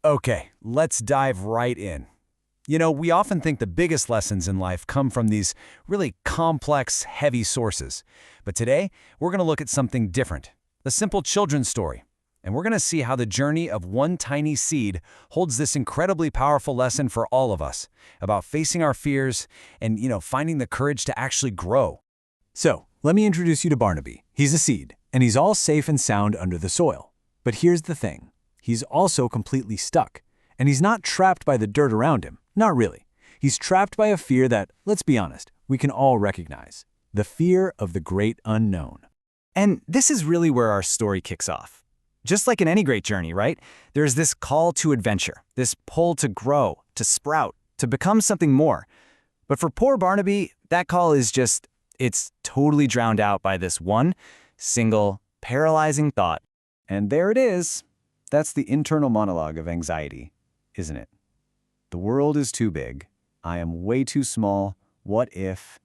Okay, let's dive right in. We often think the biggest lessons in life come from these really complex, heavy sources. But today, we're going to look at something different, a simple children's story. And we're going to see how the journey of one tiny seed holds this incredibly powerful lesson for all of us about facing our fears and, finding the courage to actually grow. So, let me introduce you to Barnaby. He's a seed, and he's all safe and sound under the soil. But here's the thing. He's also completely stuck. And he's not trapped by the dirt around him. Not really. He's trapped by a fear that, let's be honest, we can all recognize. The fear of the great unknown. And this is really where our story kicks off. Just like in any great journey, right? There's this call to adventure, this pull to grow, to sprout, to become something more. But for poor Barnaby, that call is it's totally drowned out by this one single, paralyzing thought. And there it is. That's the internal monologue of anxiety, isn't it? The world is too big. I am way too small. What if?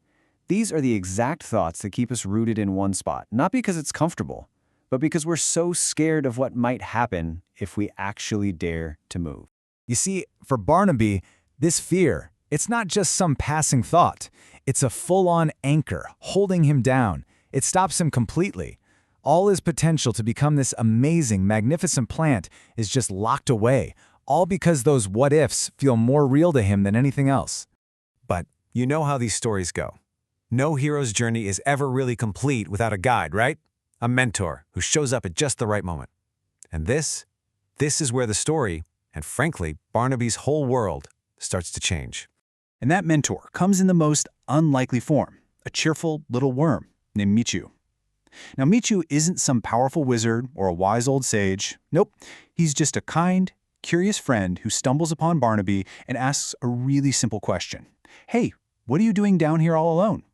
These are the exact thoughts that keep us rooted in one spot, not because it's comfortable, but because we're so scared of what might happen if we actually dare to move. You see, for Barnaby, this fear, it's not just some passing thought. It's a full-on anchor holding him down. It stops him completely. All his potential to become this amazing, magnificent plant is just locked away, all because those what-ifs feel more real to him than anything else. But you know how these stories go. No hero's journey is ever really complete without a guide, right? A mentor who shows up at just the right moment. And this is where the story, and frankly, Barnaby's whole world, starts to change. And that mentor comes in the most unlikely form, a cheerful little worm named Mittu. Now, Mittu isn't some powerful wizard or a wise old sage. Nope, he's just a kind, curious friend who stumbles upon Barnaby and asks a really simple question. Hey, what are you doing down here all alone?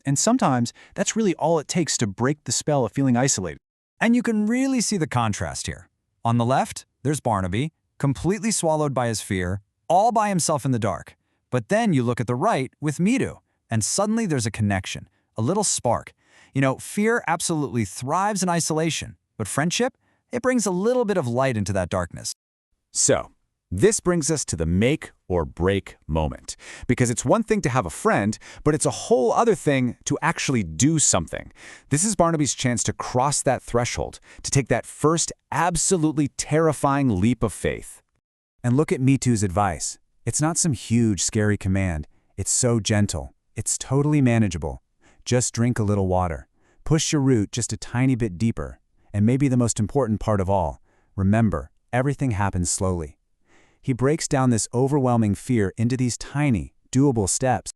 And sometimes that's really all it takes to break the spell of feeling isolated. And you can really see the contrast here. On the left, there's Barnaby, completely swallowed by his fear, all by himself in the dark. But then you look at the right with Mittu, and suddenly there's a connection, a little spark. Fear absolutely thrives in isolation, but friendship, it brings a little bit of light into that darkness. So, this brings us to the make or break moment. Because it's one thing to have a friend, but it's a whole other thing to actually do something. This is Barnaby's chance to cross that threshold, to take that first absolutely terrifying leap of faith. And look at Mittu's advice. It's not some huge, scary command. It's so gentle. It's totally manageable. Just drink a little water. Push your root just a tiny bit deeper. And maybe the most important part of all, remember, everything happens slowly. He breaks down this overwhelming fear into these tiny, doable steps.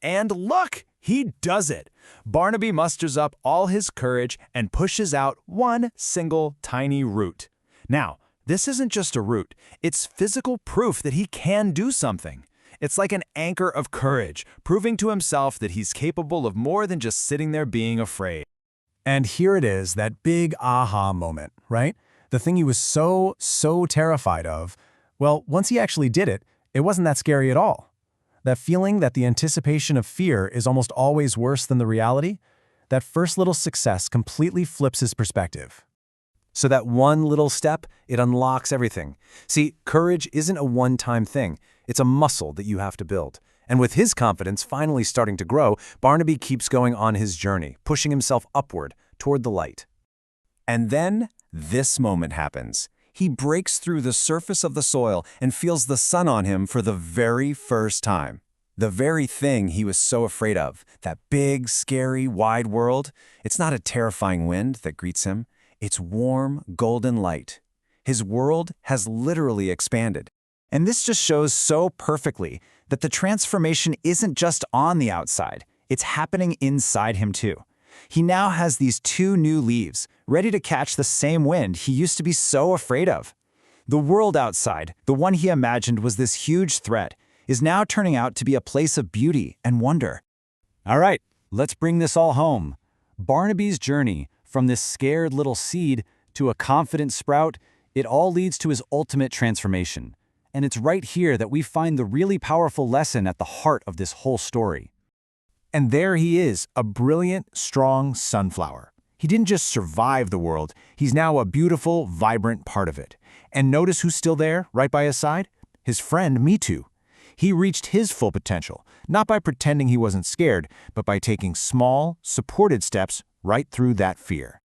And look, he does it. Barnaby musters up all his courage and pushes out one single tiny root. Now, this isn't just a root. It's physical proof that he can do something. It's like an anchor of courage, proving to himself that he's capable of more than just sitting there being afraid. And here it is, that big aha moment, right? The thing he was so terrified of. Well, once he actually did it, it wasn't that scary at all. That feeling that the anticipation of fear is almost always worse than the reality, that first little success completely flips his perspective. So that one little step, it unlocks everything. See, courage isn't a one-time thing. It's a muscle that you have to build. And with his confidence finally starting to grow, Barnaby keeps going on his journey, pushing himself upward toward the light. And then this moment happens. He breaks through the surface of the soil and feels the sun on him for the very first time. The very thing he was so afraid of, that big, scary, wide world, it's not a terrifying wind that greets him. It's warm, golden light. His world has literally expanded. And this just shows so perfectly that the transformation isn't just on the outside, it's happening inside him too. He now has these two new leaves, ready to catch the same wind he used to be so afraid of. The world outside, the one he imagined was this huge threat, is now turning out to be a place of beauty and wonder. All right, let's bring this all home. Barnaby's journey, from this scared little seed to a confident sprout, it all leads to his ultimate transformation. And it's right here that we find the really powerful lesson at the heart of this whole story. And there he is, a brilliant, strong sunflower. He didn't just survive the world, he's now a beautiful, vibrant part of it. And notice who's still there, right by his side? His friend, Mittu. He reached his full potential, not by pretending he wasn't scared, but by taking small, supported steps right through that fear.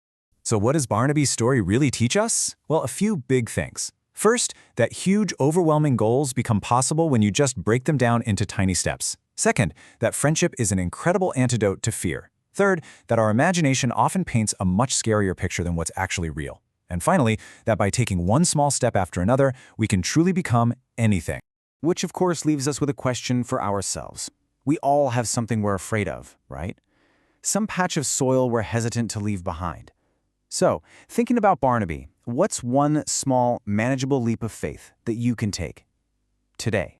So what does Barnaby's story really teach us? Well, a few big things. First, that huge, overwhelming goals become possible when you just break them down into tiny steps. Second, that friendship is an incredible antidote to fear. Third, that our imagination often paints a much scarier picture than what's actually real. And finally, that by taking one small step after another, we can truly become anything. Which, of course, leaves us with a question for ourselves. We all have something we're afraid of, right? Some patch of soil we're hesitant to leave behind. So, thinking about Barnaby, what's one small, manageable leap of faith that you can take today?